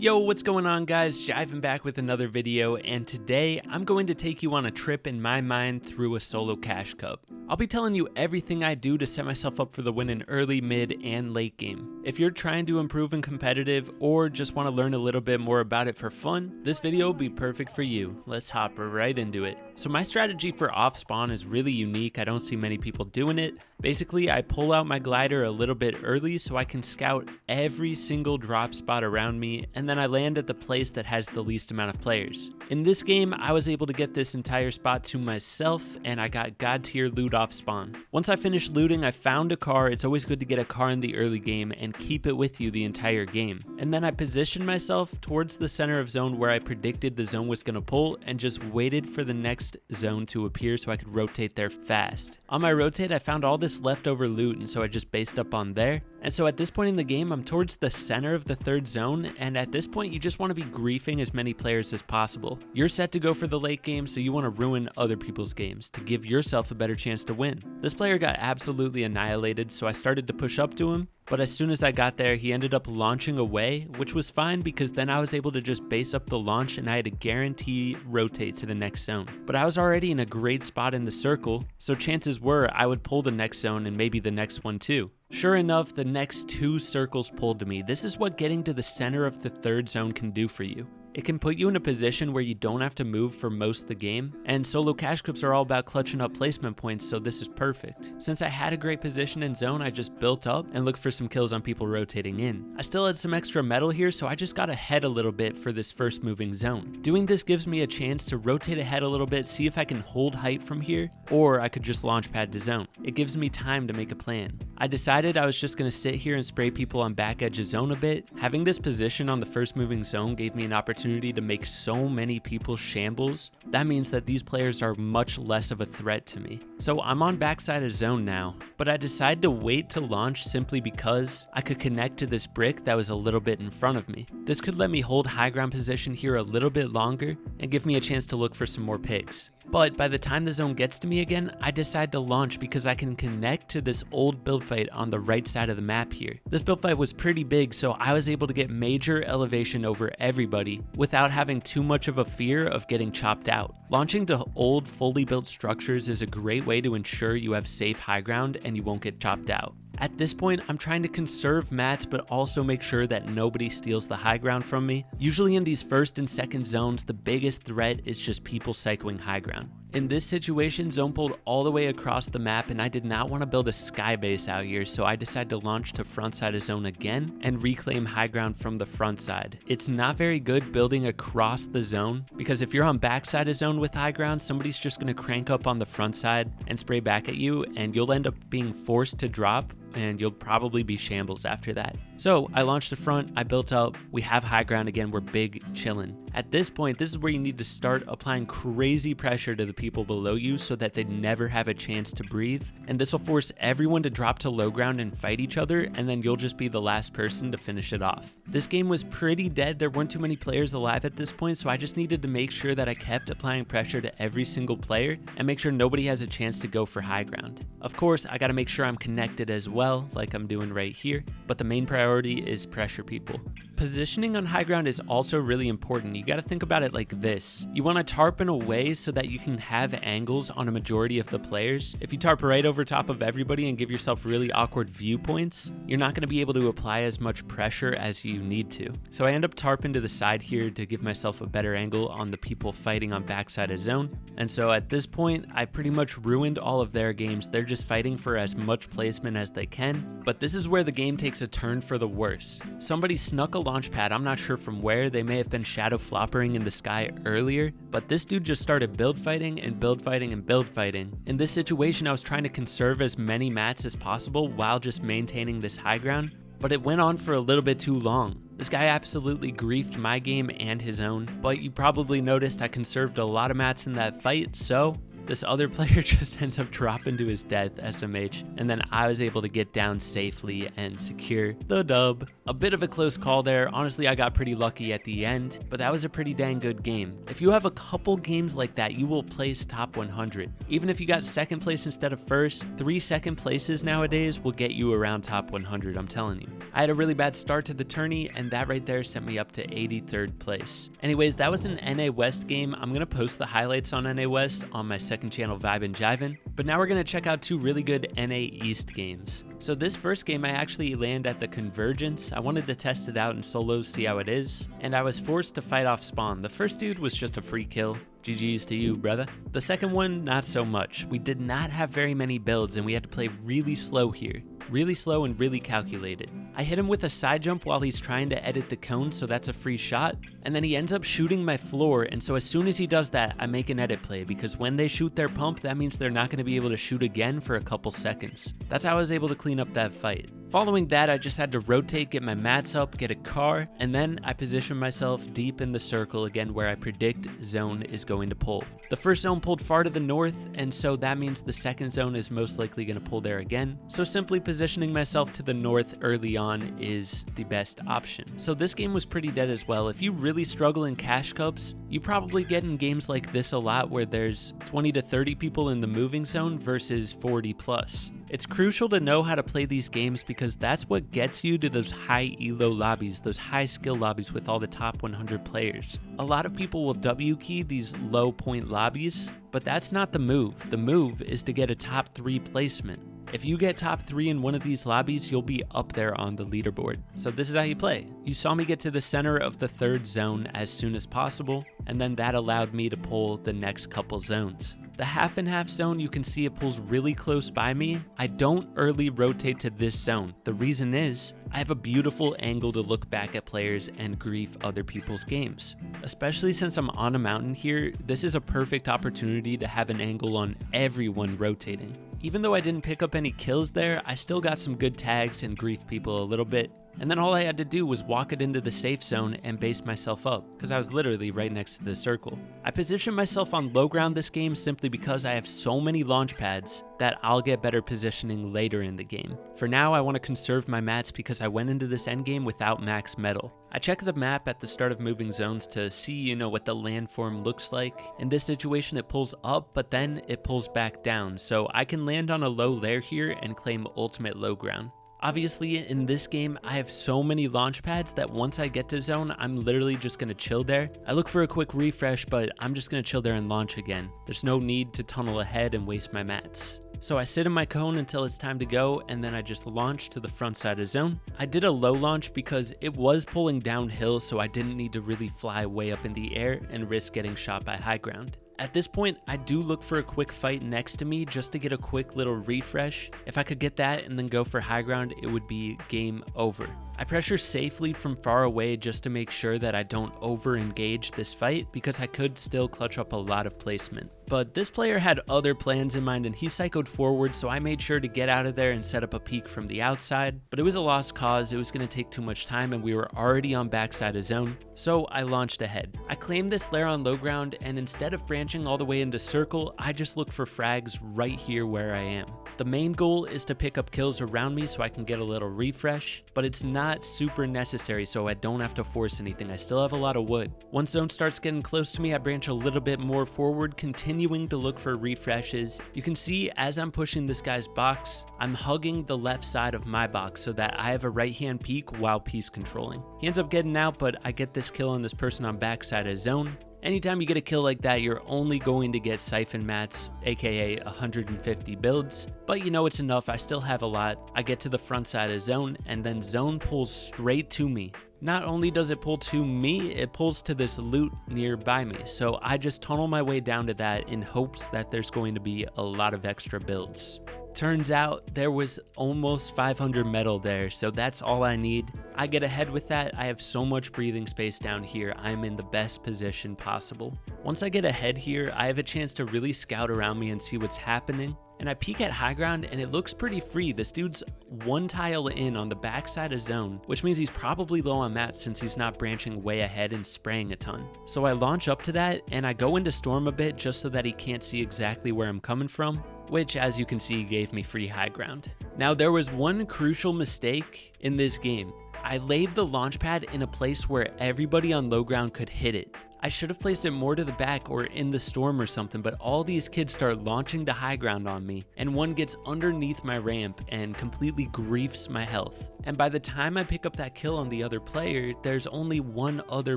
Yo, what's going on guys? Jivan back with another video, and today I'm going to take you on a trip in my mind through a solo cash cup. I'll be telling you everything I do to set myself up for the win in early, mid, and late game. If you're trying to improve in competitive or just want to learn a little bit more about it for fun, this video will be perfect for you. Let's hop right into it. So my strategy for off spawn is really unique. I don't see many people doing it. Basically, I pull out my glider a little bit early so I can scout every single drop spot around me, and then I land at the place that has the least amount of players. In this game, I was able to get this entire spot to myself, and I got god tier loot off spawn. Once I finished looting, I found a car. It's always good to get a car in the early game and keep it with you the entire game. And then I positioned myself towards the center of zone where I predicted the zone was going to pull and just waited for the next zone to appear so I could rotate there fast. On my rotate, I found all this leftover loot, and so I just based up on there. And so at this point in the game, I'm towards the center of the third zone, and at this point, you just want to be griefing as many players as possible. You're set to go for the late game, so you want to ruin other people's games to give yourself a better chance to win. This player got absolutely annihilated, so I started to push up to him, but as soon as I got there, he ended up launching away, which was fine because then I was able to just base up the launch and I had a guarantee rotate to the next zone. But I was already in a great spot in the circle, so chances were I would pull the next zone and maybe the next one too. Sure enough, the next two circles pulled to me. This is what getting to the center of the third zone can do for you. It can put you in a position where you don't have to move for most of the game, and solo cash cups are all about clutching up placement points, so this is perfect. Since I had a great position in zone, I just built up and looked for some kills on people rotating in. I still had some extra metal here, so I just got ahead a little bit for this first moving zone. Doing this gives me a chance to rotate ahead a little bit, see if I can hold height from here, or I could just launch pad to zone. It gives me time to make a plan. I decided I was just going to sit here and spray people on back edge of zone a bit. Having this position on the first moving zone gave me an opportunity to make so many people shambles. That means that these players are much less of a threat to me. So I'm on backside of zone now, but I decided to wait to launch simply because I could connect to this brick that was a little bit in front of me. This could let me hold high ground position here a little bit longer and give me a chance to look for some more picks. But by the time the zone gets to me again, I decide to launch because I can connect to this old build fight on the right side of the map here. This build fight was pretty big, so I was able to get major elevation over everybody without having too much of a fear of getting chopped out. Launching to old, fully built structures is a great way to ensure you have safe high ground and you won't get chopped out. At this point, I'm trying to conserve mats, but also make sure that nobody steals the high ground from me. Usually in these first and second zones, the biggest threat is just people cycling high ground. In this situation, zone pulled all the way across the map, and I did not want to build a sky base out here, so I decided to launch to front side of zone again and reclaim high ground from the front side. It's not very good building across the zone, because if you're on back side of zone with high ground, somebody's just going to crank up on the front side and spray back at you, and you'll end up being forced to drop, and you'll probably be shambles after that. So I launched the front, I built up, we have high ground again, we're big chillin'. At this point, this is where you need to start applying crazy pressure to the people below you so that they never have a chance to breathe, and this will force everyone to drop to low ground and fight each other, and then you'll just be the last person to finish it off. This game was pretty dead, there weren't too many players alive at this point, so I just needed to make sure that I kept applying pressure to every single player and make sure nobody has a chance to go for high ground. Of course, I gotta make sure I'm connected as well, like I'm doing right here, but the main priority is pressure people. Positioning on high ground is also really important. You got to think about it like this. You want to tarp in a way so that you can have angles on a majority of the players. If you tarp right over top of everybody and give yourself really awkward viewpoints, you're not going to be able to apply as much pressure as you need to. So I end up tarping to the side here to give myself a better angle on the people fighting on backside of zone. And so at this point, I pretty much ruined all of their games. They're just fighting for as much placement as they can. But this is where the game takes a turn for the worse. Somebody snuck a launch pad, I'm not sure from where. They may have been shadow floppering in the sky earlier, but this dude just started build fighting and build fighting and build fighting. In this situation, I was trying to conserve as many mats as possible while just maintaining this high ground, but it went on for a little bit too long. This guy absolutely griefed my game and his own, but you probably noticed I conserved a lot of mats in that fight, so this other player just ends up dropping to his death, SMH, and then I was able to get down safely and secure the dub. A bit of a close call there. Honestly, I got pretty lucky at the end, but that was a pretty dang good game. If you have a couple games like that, you will place top 100. Even if you got second place instead of first, 3 second places nowadays will get you around top 100, I'm telling you. I had a really bad start to the tourney, and that right there sent me up to 83rd place. Anyways, that was an NA West game. I'm gonna post the highlights on NA West on my second channel, Vibe and Jivin. But now we're gonna check out two really good NA East games. So this first game I actually land at the Convergence. I wanted to test it out in solos, see how it is, and I was forced to fight off spawn. The first dude was just a free kill. GG's to you, brother. The second one, not so much. We did not have very many builds and we had to play really slow here. Really slow and really calculated. I hit him with a side jump while he's trying to edit the cone, so that's a free shot, and then he ends up shooting my floor, and so as soon as he does that, I make an edit play, because when they shoot their pump, that means they're not going to be able to shoot again for a couple seconds. That's how I was able to clean up that fight. Following that, I just had to rotate, get my mats up, get a car, and then I position myself deep in the circle again where I predict zone is going to pull. The first zone pulled far to the north, and so that means the second zone is most likely going to pull there again. So simply positioning myself to the north early on is the best option. So this game was pretty dead as well. If you really struggle in cash cups, you probably get in games like this a lot where there's 20 to 30 people in the moving zone versus 40 plus. It's crucial to know how to play these games because that's what gets you to those high elo lobbies, those high skill lobbies with all the top 100 players. A lot of people will W key these low point lobbies, but that's not the move. The move is to get a top 3 placement. If you get top 3 in one of these lobbies, you'll be up there on the leaderboard. So this is how you play. You saw me get to the center of the third zone as soon as possible, and then that allowed me to pull the next couple zones. The half and half zone, you can see it pulls really close by me. I don't early rotate to this zone. The reason is, I have a beautiful angle to look back at players and grief other people's games. Especially since I'm on a mountain here, this is a perfect opportunity to have an angle on everyone rotating. Even though I didn't pick up any kills there, I still got some good tags and grief people a little bit. And then all I had to do was walk it into the safe zone and base myself up, because I was literally right next to the circle. I positioned myself on low ground this game simply because I have so many launch pads that I'll get better positioning later in the game. For now, I want to conserve my mats because I went into this endgame without max metal. I check the map at the start of moving zones to see, what the landform looks like. In this situation, it pulls up, but then it pulls back down, so I can land on a low lair here and claim ultimate low ground. Obviously, in this game, I have so many launch pads that once I get to zone, I'm literally just going to chill there. I look for a quick refresh, but I'm just going to chill there and launch again. There's no need to tunnel ahead and waste my mats. So I sit in my cone until it's time to go, and then I just launch to the front side of zone. I did a low launch because it was pulling downhill, so I didn't need to really fly way up in the air and risk getting shot by high ground. At this point, I do look for a quick fight next to me just to get a quick little refresh. If I could get that and then go for high ground, it would be game over. I pressure safely from far away just to make sure that I don't over-engage this fight because I could still clutch up a lot of placement. But this player had other plans in mind and he psychoed forward, so I made sure to get out of there and set up a peek from the outside. But it was a lost cause, it was going to take too much time and we were already on backside of zone, so I launched ahead. I claimed this lair on low ground, and instead of branching all the way into circle, I just look for frags right here where I am. The main goal is to pick up kills around me so I can get a little refresh, but it's not super necessary so I don't have to force anything. I still have a lot of wood. Once zone starts getting close to me, I branch a little bit more forward, continuing to look for refreshes. You can see as I'm pushing this guy's box, I'm hugging the left side of my box so that I have a right hand peek while piece controlling. He ends up getting out, but I get this kill on this person on backside of zone. Anytime you get a kill like that, you're only going to get siphon mats, aka 150 builds. But it's enough, I still have a lot. I get to the front side of zone, and then zone pulls straight to me. Not only does it pull to me, it pulls to this loot nearby me. So I just tunnel my way down to that in hopes that there's going to be a lot of extra builds. Turns out there was almost 500 metal there, so that's all I need. I get ahead with that. I have so much breathing space down here. I'm in the best position possible. Once I get ahead here, I have a chance to really scout around me and see what's happening. And I peek at high ground and it looks pretty free. This dude's one tile in on the backside of zone, which means he's probably low on mats since he's not branching way ahead and spraying a ton. So I launch up to that and I go into storm a bit just so that he can't see exactly where I'm coming from, which as you can see gave me free high ground. Now there was one crucial mistake in this game. I laid the launch pad in a place where everybody on low ground could hit it. I should have placed it more to the back or in the storm or something, but all these kids start launching to high ground on me, and one gets underneath my ramp and completely griefs my health. And by the time I pick up that kill on the other player, there's only one other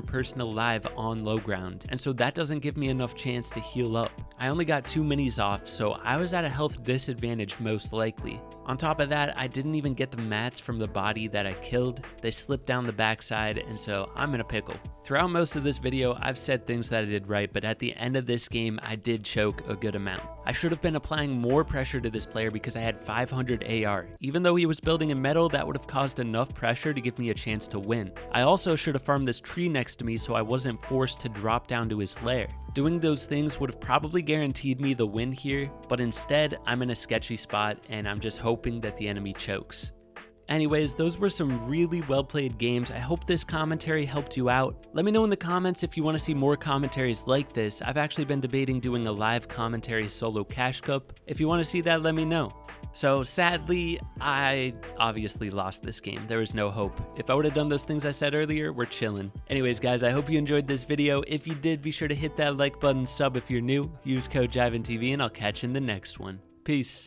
person alive on low ground, and so that doesn't give me enough chance to heal up. I only got 2 minis off, so I was at a health disadvantage most likely. On top of that, I didn't even get the mats from the body that I killed. They slipped down the backside, and so I'm in a pickle. Throughout most of this video, I've said things that I did right, but at the end of this game, I did choke a good amount. I should have been applying more pressure to this player because I had 500 AR. Even though he was building in metal, that would have caused enough pressure to give me a chance to win. I also should have farmed this tree next to me so I wasn't forced to drop down to his lair. Doing those things would have probably guaranteed me the win here, but instead, I'm in a sketchy spot and I'm just hoping that the enemy chokes. Anyways, those were some really well played games. I hope this commentary helped you out. Let me know in the comments if you want to see more commentaries like this. I've actually been debating doing a live commentary solo cash cup. If you want to see that, let me know. So sadly, I obviously lost this game. There was no hope. If I would have done those things I said earlier, we're chilling. Anyways, guys, I hope you enjoyed this video. If you did, be sure to hit that like button, sub if you're new, use code JivanTV, and I'll catch you in the next one. Peace.